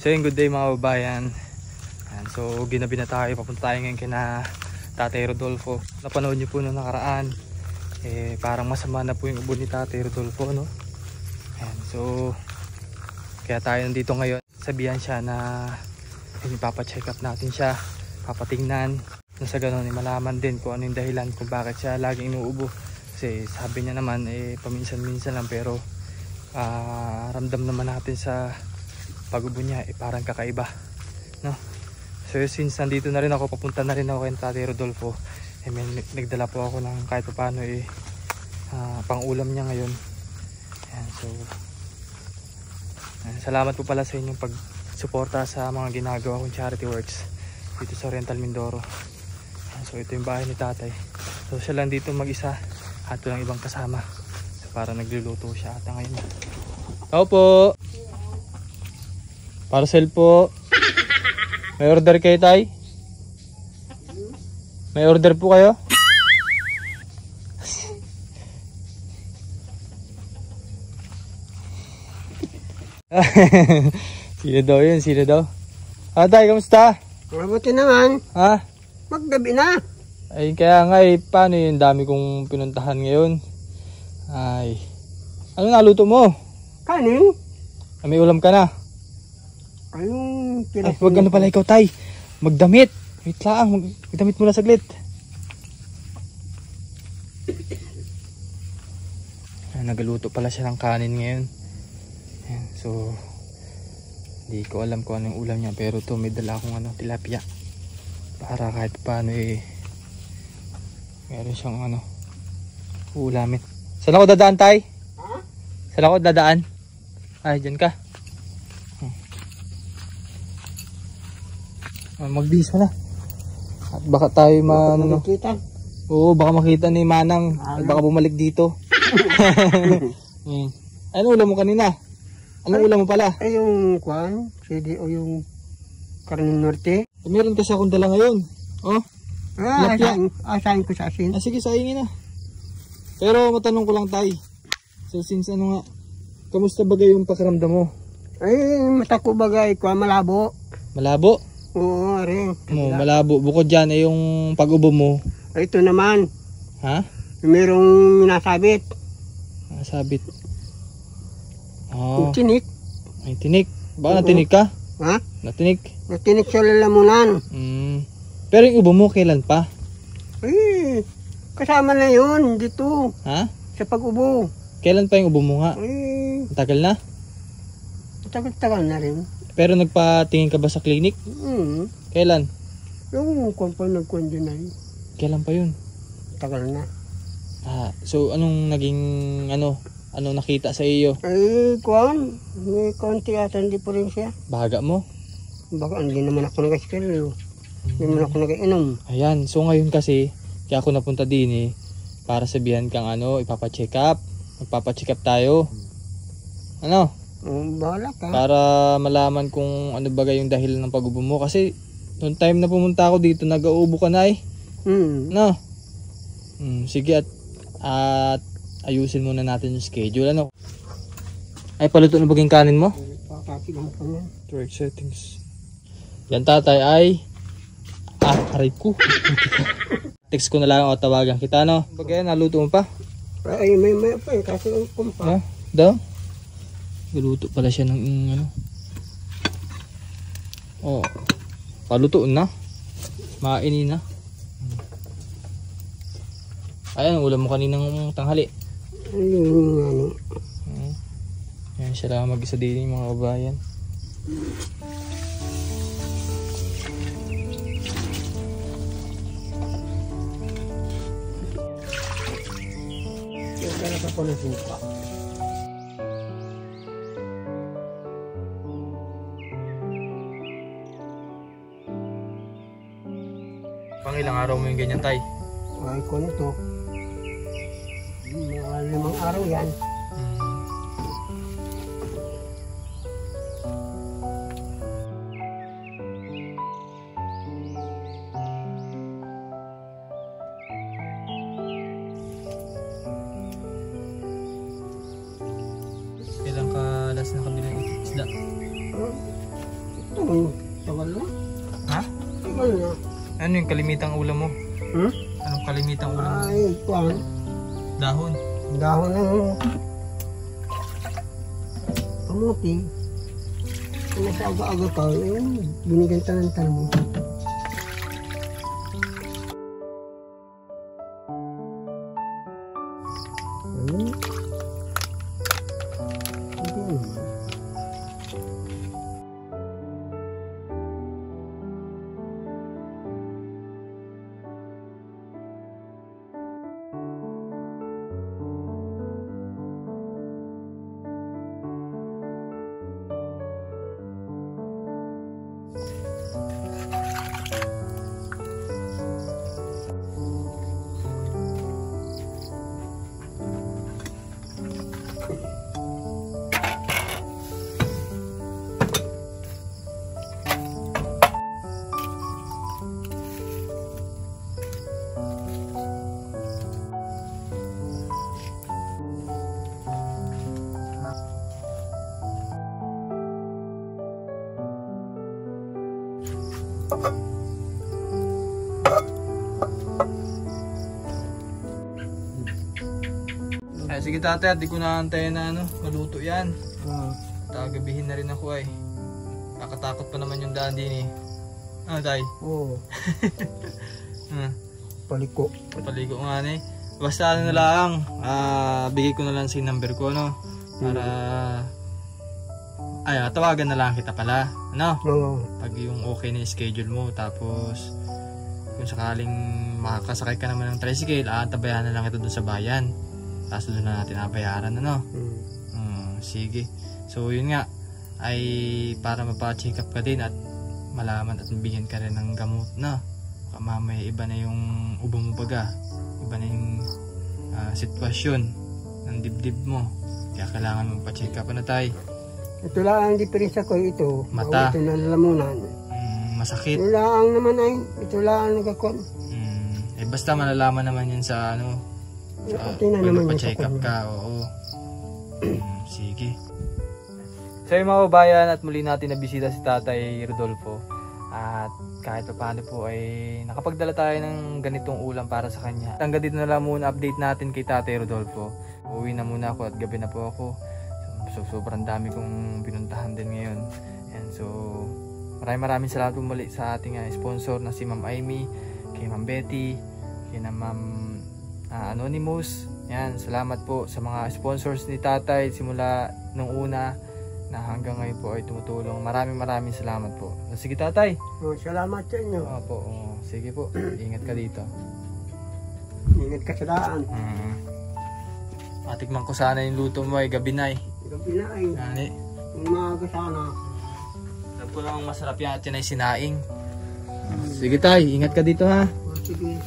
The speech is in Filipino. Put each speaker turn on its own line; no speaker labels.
So yun, good day mga babayan. Ayan, so ginabi na tayo, papunta tayo ngayon kina Tatay Rodolfo. Napanood niyo po nung nakaraan, parang masama na po yung ubo ni Tatay Rodolfo, no? Ayan, so kaya tayo nandito ngayon. Sabihan siya na ipapacheck up natin siya, papatingnan, na sa ganun malaman din kung ano yung dahilan kung bakit siya laging inuubo. Kasi sabi niya naman paminsan-minsan lang, pero ramdam naman natin sa pag-ubo niya parang kakaiba, no? So since nandito na rin ako, papunta na rin ako kay Tatay Rodolfo, nagdala po ako ng kahit paano pang ulam niya ngayon. Ayan, so salamat po pala sa inyong pagsuporta sa mga ginagawa kong charity works dito sa Oriental Mindoro. Ayan, so ito yung bahay ni Tatay. So siya lang dito mag-isa at walang ibang kasama, so parang nagluluto siya ata ngayon. Ako po, parcel po. May order kayo, Tay? May order po kayo? Sino daw yun? Sino daw? Tay, kamusta?
Mabuti naman.
Ha?
Maggabi na.
Ay, kaya nga paano yun? Dami kong pinuntahan ngayon. Ay, ano naluto mo?
Kanin?
May ulam ka na?
Anong
ay, wag ano pala ikaw, Tay. Magdamit. Wait lang, magdamit muna saglit. Nagaluto pala siya ng kanin ngayon. Ayan, so hindi ko alam kung anong ulam niya, pero to may dala akong tilapia. Para kahit paano meron siyang ulamin. Saan ako dadaan, Tay? Ha? Saan ako dadaan? Ay, dyan ka. Magbihis mo na. At baka tayo
makita.
Oo, baka makita ni Manang. At baka bumalik dito. Ano ulam mo kanina? Anong ulam mo pala?
Ay, yung kwan, CD o yung karne norte.
Meron kasi akong dala ngayon. Oh.
Asahin ko sa asin.
Sige, sayangin na. Pero matanong ko lang, Tay. So since kamusta bagay yung pakiramdam mo?
Ay, mata ko bagay, kwan malabo.
Malabo?
Oo, rin.
Malabo. Bukod dyan yung pag-ubo mo.
Ito naman.
Ha?
Merong minasabit.
Nasabit. Oh.
Tinik.
Ay, tinik. Baka natinik ka?
Ha?
Natinik?
Natinik sa lalamunan.
Pero yung ubo mo, kailan pa?
Ay, kasama na yun dito.
Ha?
Sa pag-ubo.
Kailan pa yung ubo mo nga?
Ay,
tagal na?
Tagal na rin.
Pero nagpatingin ka ba sa clinic? Kailan?
Yung kung pa nagkundi na yun.
Kailan pa yun?
Tagal na.
So anong naging anong nakita sa iyo?
Ay, kwan. May konti ata hindi po rin siya.
Baga mo?
Baka hindi naman ako nag-aspiryo. Hindi naman ako nag-inom.
Ayan, so ngayon kasi, kaya ako napunta din para sabihan kang ipapacheck up. Magpapacheck up tayo. Ano?
Bahala ka.
Para malaman kung ano bagay yung dahilan ng pag-ubo mo. Kasi, noong time na pumunta ako dito, nag-uubo ka na No? Sige, at ayusin muna natin yung schedule. Ay, paluto na baging kanin mo?
Papatigan ko yan.
Work settings. Yan, Tatay, ay aray ko. Text ko na lang o tawagan kita, no? Bagay, naluto mo pa?
Ay, may pa kasi kumpa.
Daw? Galuto pala siya ng paluto na. Mainin na. Ayan, ulam mo kaninang tanghali.
Ayun,
Yan, siya lang mag-isa din yung mga kabayan.
Kaya ka po na simpa.
Ilang araw mo yung ganyan, Tay?
Ay ko nito. Mga 5 araw yan.
Kailan ka last nakabili ng isda?
Tagal na.
Ha?
Tagal na.
Ano yung kalimitang ulam mo?
Hmm?
Anong kalimitang ulam mo?
Ay, kuwan.
Dahon.
Dahon ng kamuti. Kung nasa aga-aga ka, binigyan tanan mo. Ayun. Hindi naman.
Ay, sige tatay, di ko na antayin na maluto yan.
Ah,
Tagabihin na rin ako ay. Kakatakot pa naman yung daan din eh. Ano tay?
oo. Paliko.
Paligo nga na eh. Basta ano na lang, bigay ko na lang si number ko para tawagan na lang kita pala.
Oo.
Pag yung okay na yung schedule mo, tapos kung sakaling makakasakay ka naman ng tricycle, tabayan na lang ito doon sa bayan. Tapos doon na natin bayaran sige. So yun nga, ay para mapa-check up ka din at malaman at mabigyan ka rin ng gamot mamaya iba na yung ubo mo baga, iba na yung sitwasyon ng dibdib mo, kaya kailangan mo pa-check up tayo.
Ito lang ang diferensya ko ito.
Mata.
Ito na lalamunan.
Masakit.
Ito lang naman ay, ito lang ang nagkakon.
Basta malalaman naman yun sa
Ito na
pag
naman yung
pa-check up
kakon.
ka. Oo. Sige. So yung mga babayan, at muli natin nabisita si Tatay Rodolfo. At kahit pa paano po ay nakapagdala tayo ng ganitong ulam para sa kanya. Hanggang dito na lang muna update natin kay Tatay Rodolfo. Uwi na muna ako at gabi na po ako. So sobrang dami kong pinuntahan din ngayon. And so maraming salamat po muli sa ating sponsor na si Ma'am Amy, kay Ma'am Betty, kay na Ma'am Anonymous. Yan, salamat po sa mga sponsors ni Tatay simula nung una na hanggang ngayon po ay tumutulong. Maraming salamat po. Sige Tatay.
Salamat sa inyo.
Opo, sige po. Ingat ka dito.
Ingat ka sa daan.
Matikman ko sana yung luto mo ay gabi na eh.
Gabi na ay.
Nani.
Umaga sana.
Alam ko lang masarap yan at yan ay sinaing. Sige Tay, ingat ka dito ha.
Sige.